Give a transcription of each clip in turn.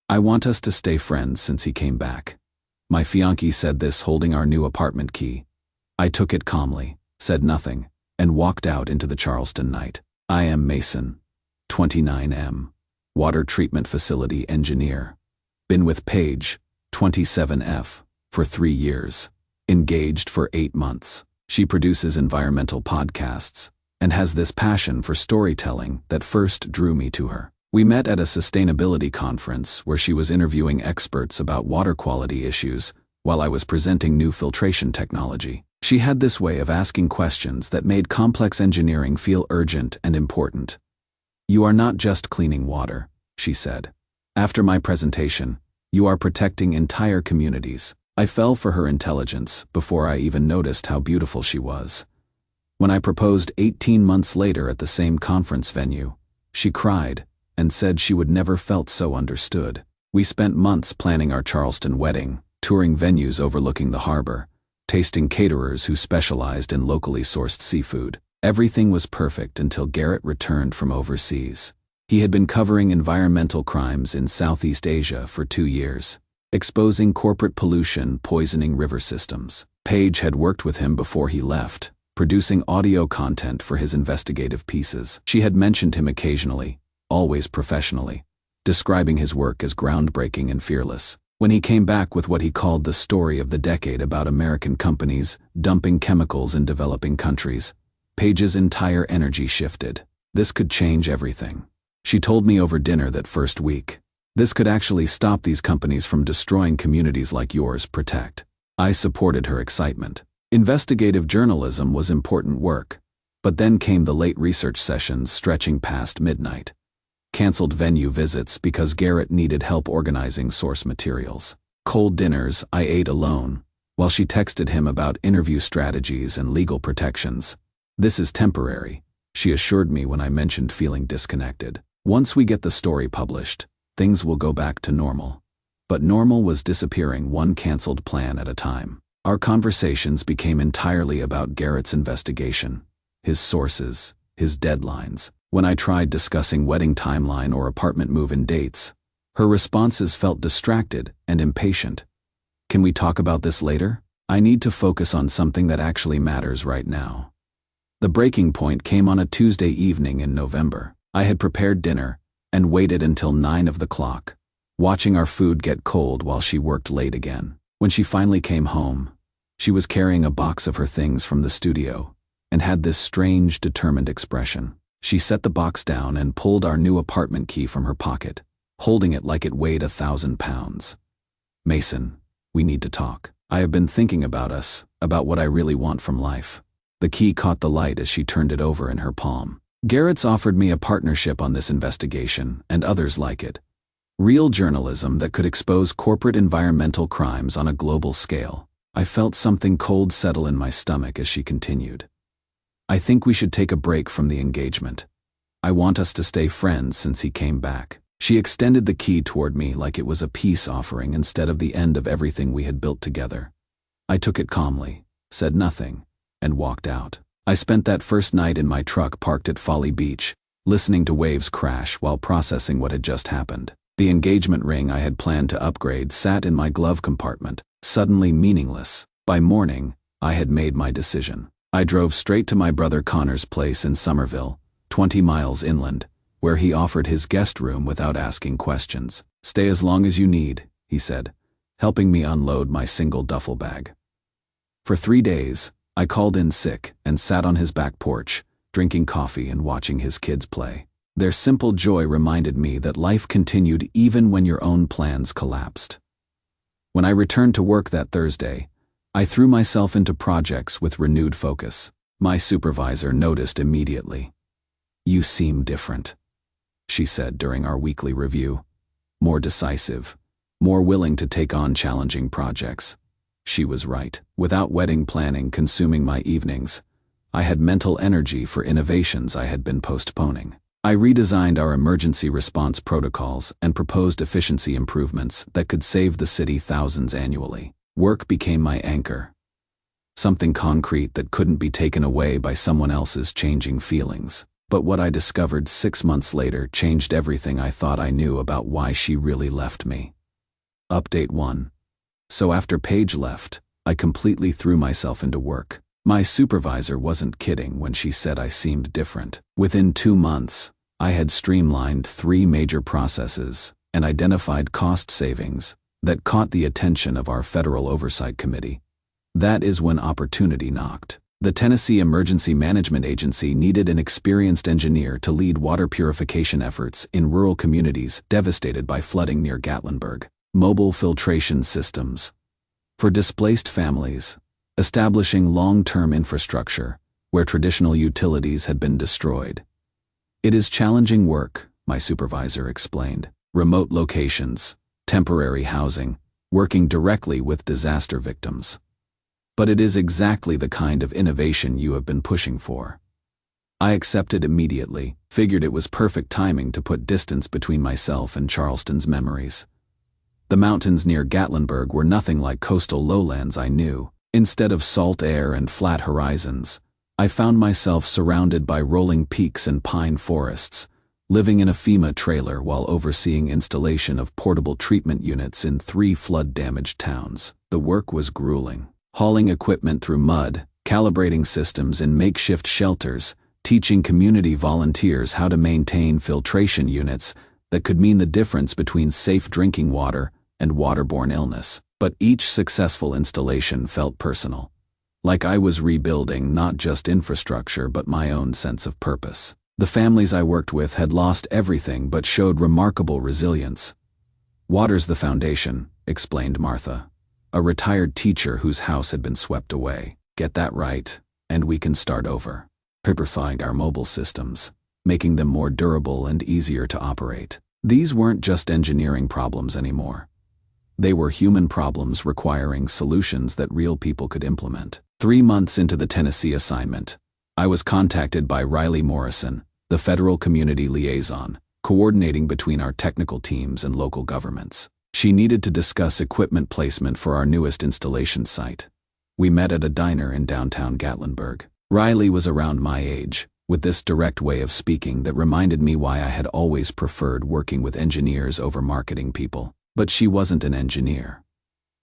I want us to stay friends since he came back. My fiancé said this holding our new apartment key. I took it calmly, said nothing, and walked out into the Charleston night. I am Mason, 29M, water treatment facility engineer. Been with Paige, 27F, for 3 years. Engaged for 8 months. She produces environmental podcasts and has this passion for storytelling that first drew me to her. We met at a sustainability conference where she was interviewing experts about water quality issues while I was presenting new filtration technology. She had this way of asking questions that made complex engineering feel urgent and important. "You are not just cleaning water," she said. "After my presentation, you are protecting entire communities." I fell for her intelligence before I even noticed how beautiful she was. When I proposed 18 months later at the same conference venue, she cried and said she would never felt so understood. We spent months planning our Charleston wedding, touring venues overlooking the harbor, tasting caterers who specialized in locally sourced seafood. Everything was perfect until Garrett returned from overseas. He had been covering environmental crimes in Southeast Asia for 2 years, exposing corporate pollution poisoning river systems. Paige had worked with him before he left, producing audio content for his investigative pieces. She had mentioned him occasionally, always professionally, describing his work as groundbreaking and fearless. When he came back with what he called the story of the decade about American companies dumping chemicals in developing countries, Paige's entire energy shifted. This could change everything. She told me over dinner that first week, "This could actually stop these companies from destroying communities like yours protect." I supported her excitement. Investigative journalism was important work, but then came the late research sessions stretching past midnight. Canceled venue visits because Garrett needed help organizing source materials. Cold dinners I ate alone, while she texted him about interview strategies and legal protections. "This is temporary," she assured me when I mentioned feeling disconnected. "Once we get the story published, things will go back to normal." But normal was disappearing one canceled plan at a time. Our conversations became entirely about Garrett's investigation, his sources, his deadlines. When I tried discussing wedding timeline or apartment move-in dates, her responses felt distracted and impatient. "Can we talk about this later? I need to focus on something that actually matters right now." The breaking point came on a Tuesday evening in November. I had prepared dinner and waited until 9 of the clock, watching our food get cold while she worked late again. When she finally came home, she was carrying a box of her things from the studio and had this strange, determined expression. She set the box down and pulled our new apartment key from her pocket, holding it like it weighed 1,000 pounds. "Mason, we need to talk. I have been thinking about us, about what I really want from life." The key caught the light as she turned it over in her palm. "Garrett's offered me a partnership on this investigation and others like it. Real journalism that could expose corporate environmental crimes on a global scale." I felt something cold settle in my stomach as she continued. "I think we should take a break from the engagement. I want us to stay friends since he came back." She extended the key toward me like it was a peace offering instead of the end of everything we had built together. I took it calmly, said nothing, and walked out. I spent that first night in my truck parked at Folly Beach, listening to waves crash while processing what had just happened. The engagement ring I had planned to upgrade sat in my glove compartment, suddenly meaningless. By morning, I had made my decision. I drove straight to my brother Connor's place in Somerville, 20 miles inland, where he offered his guest room without asking questions. "Stay as long as you need," he said, helping me unload my single duffel bag. For 3 days, I called in sick and sat on his back porch, drinking coffee and watching his kids play. Their simple joy reminded me that life continued even when your own plans collapsed. When I returned to work that Thursday, I threw myself into projects with renewed focus. My supervisor noticed immediately. "You seem different," she said during our weekly review. "More decisive, more willing to take on challenging projects." She was right. Without wedding planning consuming my evenings, I had mental energy for innovations I had been postponing. I redesigned our emergency response protocols and proposed efficiency improvements that could save the city thousands annually. Work became my anchor, something concrete that couldn't be taken away by someone else's changing feelings. But what I discovered 6 months later changed everything I thought I knew about why she really left me. Update 1. So after Paige left, I completely threw myself into work. My supervisor wasn't kidding when she said I seemed different. Within 2 months, I had streamlined 3 major processes and identified cost savings that caught the attention of our Federal Oversight Committee. That is when opportunity knocked. The Tennessee Emergency Management Agency needed an experienced engineer to lead water purification efforts in rural communities devastated by flooding near Gatlinburg. Mobile filtration systems for displaced families, establishing long-term infrastructure where traditional utilities had been destroyed. It is challenging work, my supervisor explained. Remote locations, temporary housing, working directly with disaster victims. But it is exactly the kind of innovation you have been pushing for. I accepted immediately, figured it was perfect timing to put distance between myself and Charleston's memories. The mountains near Gatlinburg were nothing like coastal lowlands I knew. Instead of salt air and flat horizons, I found myself surrounded by rolling peaks and pine forests, living in a FEMA trailer while overseeing installation of portable treatment units in 3 flood-damaged towns. The work was grueling. Hauling equipment through mud, calibrating systems in makeshift shelters, teaching community volunteers how to maintain filtration units that could mean the difference between safe drinking water and waterborne illness. But each successful installation felt personal, like I was rebuilding not just infrastructure but my own sense of purpose. The families I worked with had lost everything but showed remarkable resilience. "Water's the foundation," explained Martha, a retired teacher whose house had been swept away. "Get that right, and we can start over." Purifying our mobile systems, making them more durable and easier to operate. These weren't just engineering problems anymore. They were human problems requiring solutions that real people could implement. 3 months into the Tennessee assignment, I was contacted by Riley Morrison, the federal community liaison, coordinating between our technical teams and local governments. She needed to discuss equipment placement for our newest installation site. We met at a diner in downtown Gatlinburg. Riley was around my age, with this direct way of speaking that reminded me why I had always preferred working with engineers over marketing people. But she wasn't an engineer.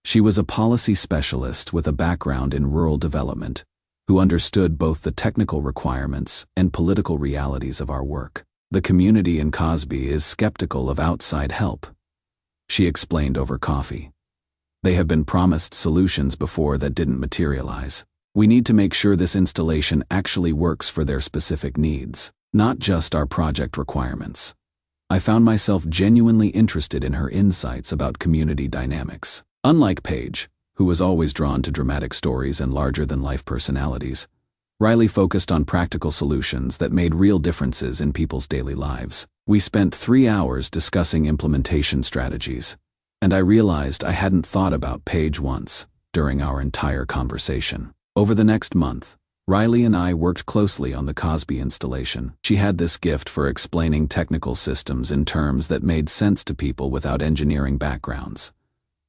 She was a policy specialist with a background in rural development, who understood both the technical requirements and political realities of our work. The community in Cosby is skeptical of outside help, she explained over coffee. They have been promised solutions before that didn't materialize. We need to make sure this installation actually works for their specific needs, not just our project requirements. I found myself genuinely interested in her insights about community dynamics. Unlike Paige, who was always drawn to dramatic stories and larger-than-life personalities, Riley focused on practical solutions that made real differences in people's daily lives. We spent 3 hours discussing implementation strategies, and I realized I hadn't thought about Paige once during our entire conversation. Over the next month, Riley and I worked closely on the Cosby installation. She had this gift for explaining technical systems in terms that made sense to people without engineering backgrounds,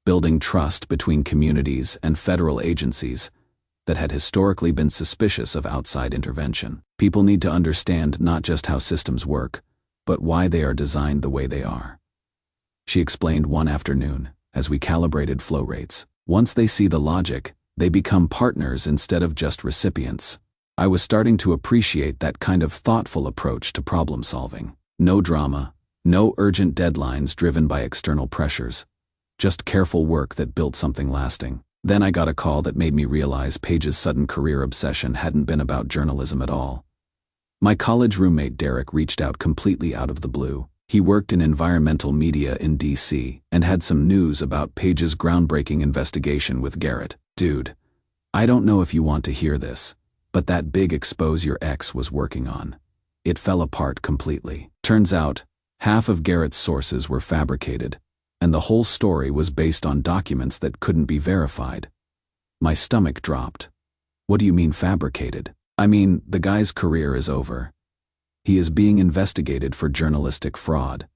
building trust between communities and federal agencies that had historically been suspicious of outside intervention. People need to understand not just how systems work, but why they are designed the way they are. She explained one afternoon as we calibrated flow rates. Once they see the logic, they become partners instead of just recipients. I was starting to appreciate that kind of thoughtful approach to problem solving. No drama, no urgent deadlines driven by external pressures, just careful work that built something lasting. Then I got a call that made me realize Paige's sudden career obsession hadn't been about journalism at all. My college roommate Derek reached out completely out of the blue. He worked in environmental media in DC and had some news about Paige's groundbreaking investigation with Garrett. "Dude, I don't know if you want to hear this, but that big expose your ex was working on. It fell apart completely. Turns out, half of Garrett's sources were fabricated, and the whole story was based on documents that couldn't be verified." My stomach dropped. "What do you mean fabricated?" "I mean, the guy's career is over. He is being investigated for journalistic fraud.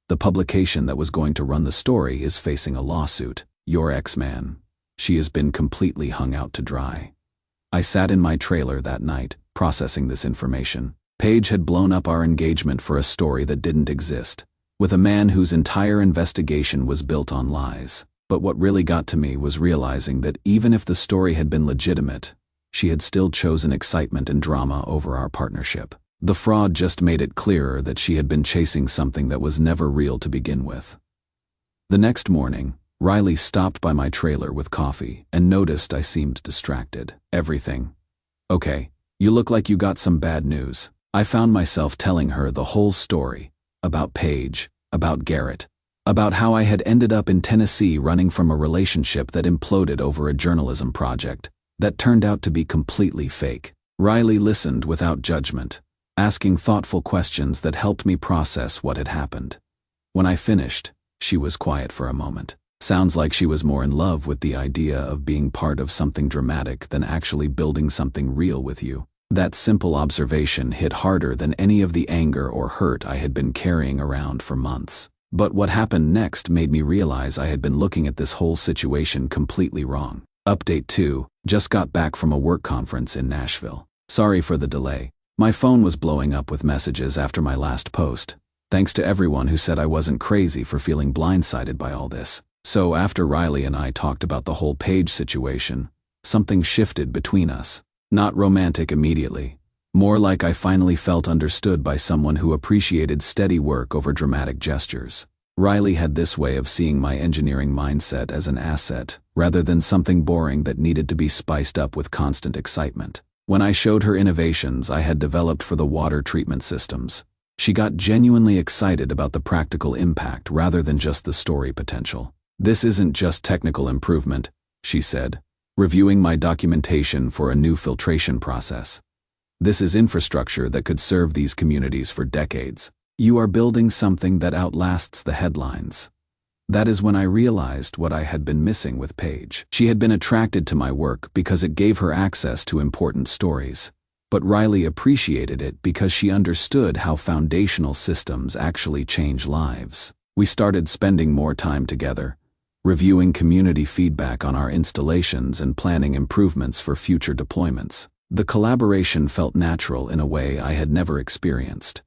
The publication that was going to run the story is facing a lawsuit. Your ex-man. She has been completely hung out to dry." I sat in my trailer that night, processing this information. Paige had blown up our engagement for a story that didn't exist, with a man whose entire investigation was built on lies. But what really got to me was realizing that even if the story had been legitimate, she had still chosen excitement and drama over our partnership. The fraud just made it clearer that she had been chasing something that was never real to begin with. The next morning, Riley stopped by my trailer with coffee and noticed I seemed distracted. Everything. Okay, you look like you got some bad news. I found myself telling her the whole story, about Paige, about Garrett, about how I had ended up in Tennessee running from a relationship that imploded over a journalism project that turned out to be completely fake. Riley listened without judgment, asking thoughtful questions that helped me process what had happened. When I finished, she was quiet for a moment. Sounds like she was more in love with the idea of being part of something dramatic than actually building something real with you. That simple observation hit harder than any of the anger or hurt I had been carrying around for months. But what happened next made me realize I had been looking at this whole situation completely wrong. Update 2, just got back from a work conference in Nashville. Sorry for the delay. My phone was blowing up with messages after my last post. Thanks to everyone who said I wasn't crazy for feeling blindsided by all this. So after Riley and I talked about the whole Paige situation, something shifted between us. Not romantic immediately. More like I finally felt understood by someone who appreciated steady work over dramatic gestures. Riley had this way of seeing my engineering mindset as an asset, rather than something boring that needed to be spiced up with constant excitement. When I showed her innovations I had developed for the water treatment systems, she got genuinely excited about the practical impact rather than just the story potential. This isn't just technical improvement, she said, reviewing my documentation for a new filtration process. This is infrastructure that could serve these communities for decades. You are building something that outlasts the headlines. That is when I realized what I had been missing with Paige. She had been attracted to my work because it gave her access to important stories. But Riley appreciated it because she understood how foundational systems actually change lives. We started spending more time together, reviewing community feedback on our installations and planning improvements for future deployments. The collaboration felt natural in a way I had never experienced.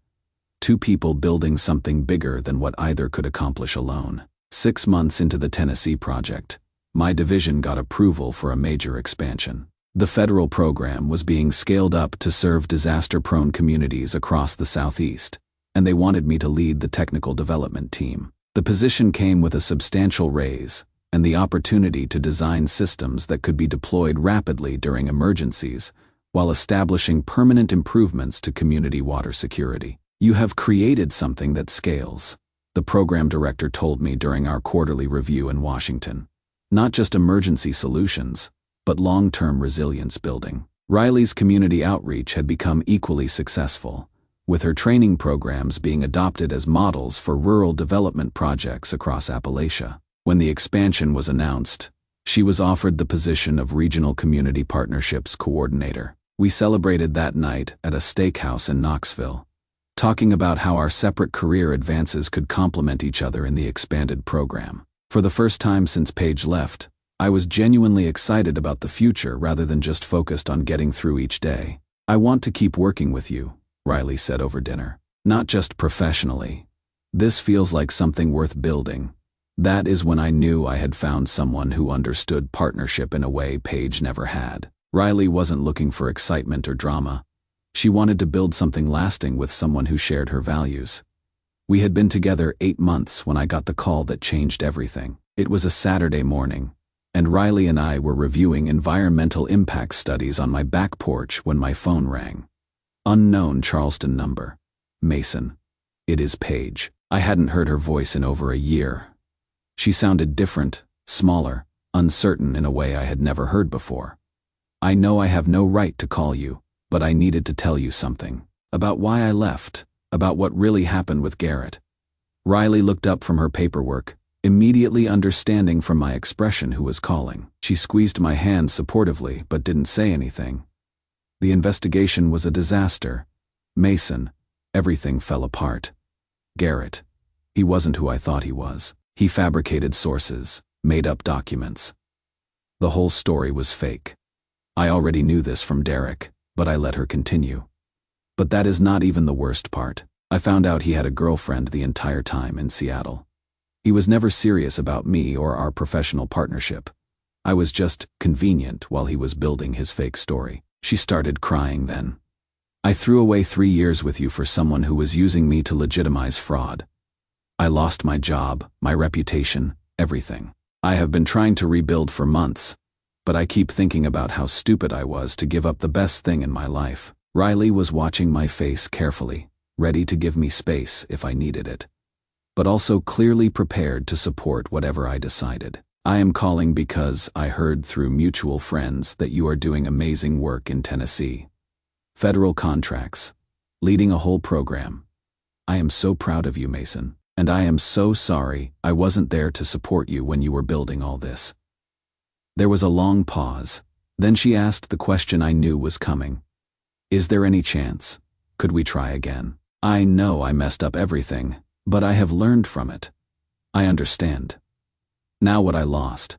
Two people building something bigger than what either could accomplish alone. 6 months into the Tennessee project, my division got approval for a major expansion. The federal program was being scaled up to serve disaster-prone communities across the Southeast, and they wanted me to lead the technical development team. The position came with a substantial raise and the opportunity to design systems that could be deployed rapidly during emergencies while establishing permanent improvements to community water security. You have created something that scales, the program director told me during our quarterly review in Washington. Not just emergency solutions, but long-term resilience building. Riley's community outreach had become equally successful, with her training programs being adopted as models for rural development projects across Appalachia. When the expansion was announced, she was offered the position of Regional Community Partnerships Coordinator. We celebrated that night at a steakhouse in Knoxville, talking about how our separate career advances could complement each other in the expanded program. For the first time since Paige left, I was genuinely excited about the future rather than just focused on getting through each day. I want to keep working with you, Riley said over dinner. Not just professionally. This feels like something worth building. That is when I knew I had found someone who understood partnership in a way Paige never had. Riley wasn't looking for excitement or drama. She wanted to build something lasting with someone who shared her values. We had been together 8 months when I got the call that changed everything. It was a Saturday morning, and Riley and I were reviewing environmental impact studies on my back porch when my phone rang. Unknown Charleston number. Mason. It is Paige. I hadn't heard her voice in over a year. She sounded different, smaller, uncertain in a way I had never heard before. I know I have no right to call you, but I needed to tell you something. About why I left, about what really happened with Garrett. Riley looked up from her paperwork, immediately understanding from my expression who was calling. She squeezed my hand supportively but didn't say anything. The investigation was a disaster. Mason. Everything fell apart. Garrett. He wasn't who I thought he was. He fabricated sources, made up documents. The whole story was fake. I already knew this from Derek, but I let her continue. But that is not even the worst part. I found out he had a girlfriend the entire time in Seattle. He was never serious about me or our professional partnership. I was just convenient while he was building his fake story. She started crying then. I threw away 3 years with you for someone who was using me to legitimize fraud. I lost my job, my reputation, everything. I have been trying to rebuild for months, but I keep thinking about how stupid I was to give up the best thing in my life. Riley was watching my face carefully, ready to give me space if I needed it, but also clearly prepared to support whatever I decided. I am calling because I heard through mutual friends that you are doing amazing work in Tennessee. Federal contracts, leading a whole program. I am so proud of you, Mason. And I am so sorry I wasn't there to support you when you were building all this. There was a long pause. Then she asked the question I knew was coming. Is there any chance? Could we try again? I know I messed up everything, but I have learned from it. I understand. Now what I lost.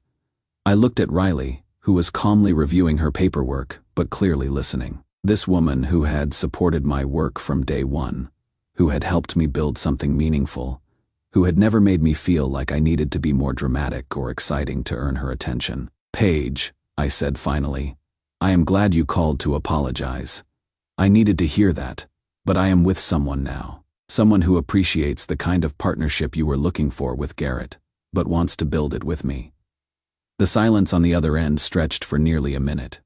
I looked at Riley, who was calmly reviewing her paperwork, but clearly listening. This woman who had supported my work from day one, who had helped me build something meaningful, who had never made me feel like I needed to be more dramatic or exciting to earn her attention. Paige, I said finally, I am glad you called to apologize. I needed to hear that, but I am with someone now. Someone who appreciates the kind of partnership you were looking for with Garrett, but wants to build it with me. The silence on the other end stretched for nearly a minute.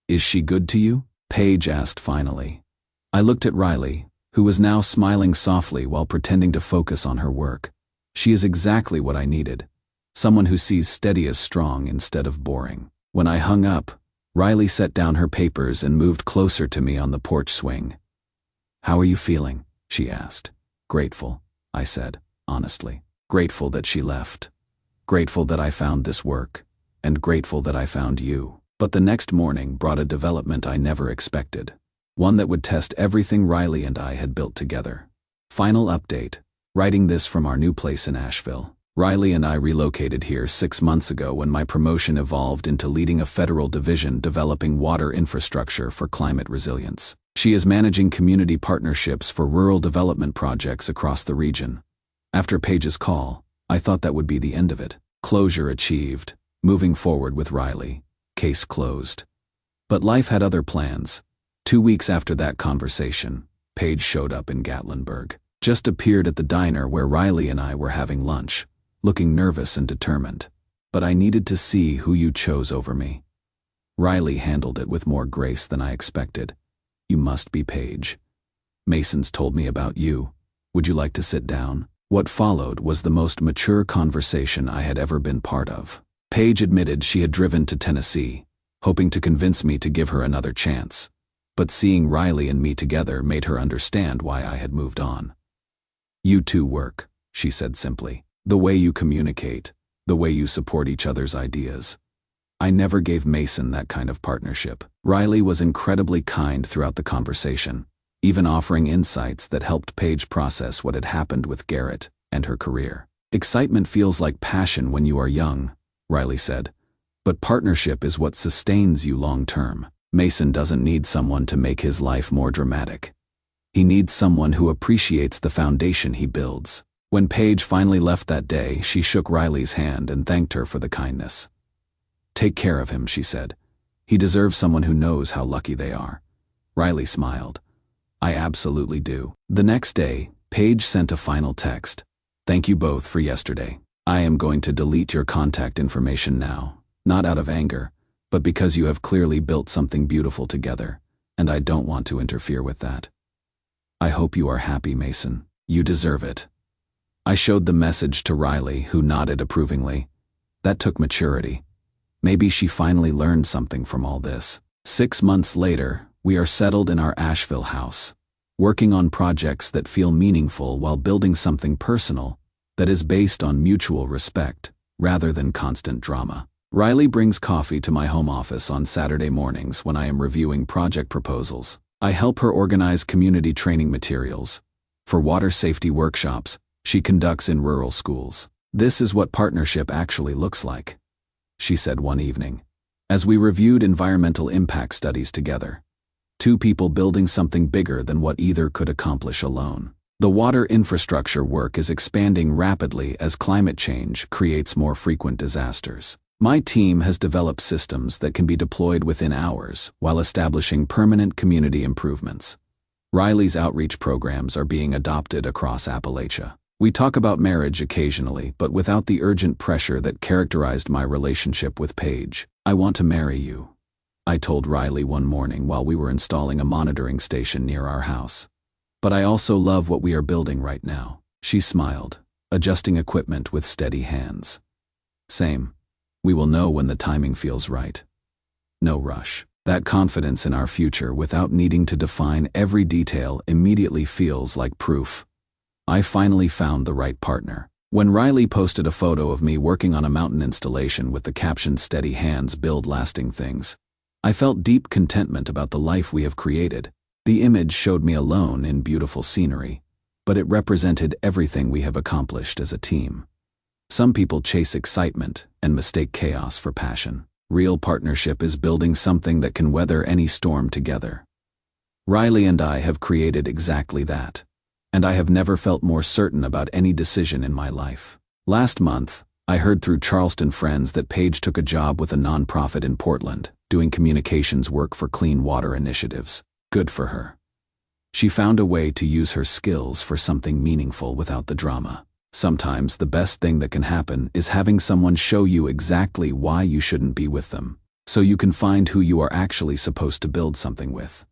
Is she good to you? Paige asked finally. I looked at Riley, who was now smiling softly while pretending to focus on her work. She is exactly what I needed. Someone who sees steady as strong instead of boring. When I hung up, Riley set down her papers and moved closer to me on the porch swing. How are you feeling? She asked. Grateful, I said, honestly. Grateful that she left. Grateful that I found this work. And grateful that I found you. But the next morning brought a development I never expected. One that would test everything Riley and I had built together. Final update. Writing this from our new place in Asheville. Riley and I relocated here 6 months ago when my promotion evolved into leading a federal division developing water infrastructure for climate resilience. She is managing community partnerships for rural development projects across the region. After Paige's call, I thought that would be the end of it. Closure achieved. Moving forward with Riley. Case closed. But life had other plans. 2 weeks after that conversation, Paige showed up in Gatlinburg. Just appeared at the diner where Riley and I were having lunch, looking nervous and determined. But I needed to see who you chose over me. Riley handled it with more grace than I expected. You must be Paige. Mason's told me about you. Would you like to sit down? What followed was the most mature conversation I had ever been part of. Paige admitted she had driven to Tennessee, hoping to convince me to give her another chance. But seeing Riley and me together made her understand why I had moved on. You two work, she said simply. The way you communicate, the way you support each other's ideas. I never gave Mason that kind of partnership. Riley was incredibly kind throughout the conversation, even offering insights that helped Paige process what had happened with Garrett and her career. Excitement feels like passion when you are young, Riley said, but partnership is what sustains you long term. Mason doesn't need someone to make his life more dramatic. He needs someone who appreciates the foundation he builds. When Paige finally left that day, she shook Riley's hand and thanked her for the kindness. Take care of him, she said. He deserves someone who knows how lucky they are. Riley smiled. I absolutely do. The next day, Paige sent a final text. Thank you both for yesterday. I am going to delete your contact information now, not out of anger, but because you have clearly built something beautiful together, and I don't want to interfere with that. I hope you are happy, Mason. You deserve it. I showed the message to Riley, who nodded approvingly. That took maturity. Maybe she finally learned something from all this. 6 months later, we are settled in our Asheville house, working on projects that feel meaningful while building something personal that is based on mutual respect rather than constant drama. Riley brings coffee to my home office on Saturday mornings when I am reviewing project proposals. I help her organize community training materials for water safety workshops she conducts in rural schools. This is what partnership actually looks like, she said one evening, as we reviewed environmental impact studies together. Two people building something bigger than what either could accomplish alone. The water infrastructure work is expanding rapidly as climate change creates more frequent disasters. My team has developed systems that can be deployed within hours while establishing permanent community improvements. Riley's outreach programs are being adopted across Appalachia. We talk about marriage occasionally, but without the urgent pressure that characterized my relationship with Paige. I want to marry you, I told Riley one morning while we were installing a monitoring station near our house. But I also love what we are building right now. She smiled, adjusting equipment with steady hands. Same. We will know when the timing feels right. No rush. That confidence in our future without needing to define every detail immediately feels like proof. I finally found the right partner. When Riley posted a photo of me working on a mountain installation with the caption "Steady hands build lasting things," I felt deep contentment about the life we have created. The image showed me alone in beautiful scenery, but it represented everything we have accomplished as a team. Some people chase excitement and mistake chaos for passion. Real partnership is building something that can weather any storm together. Riley and I have created exactly that, and I have never felt more certain about any decision in my life. Last month, I heard through Charleston friends that Paige took a job with a nonprofit in Portland, doing communications work for clean water initiatives. Good for her. She found a way to use her skills for something meaningful without the drama. Sometimes the best thing that can happen is having someone show you exactly why you shouldn't be with them, so you can find who you are actually supposed to build something with.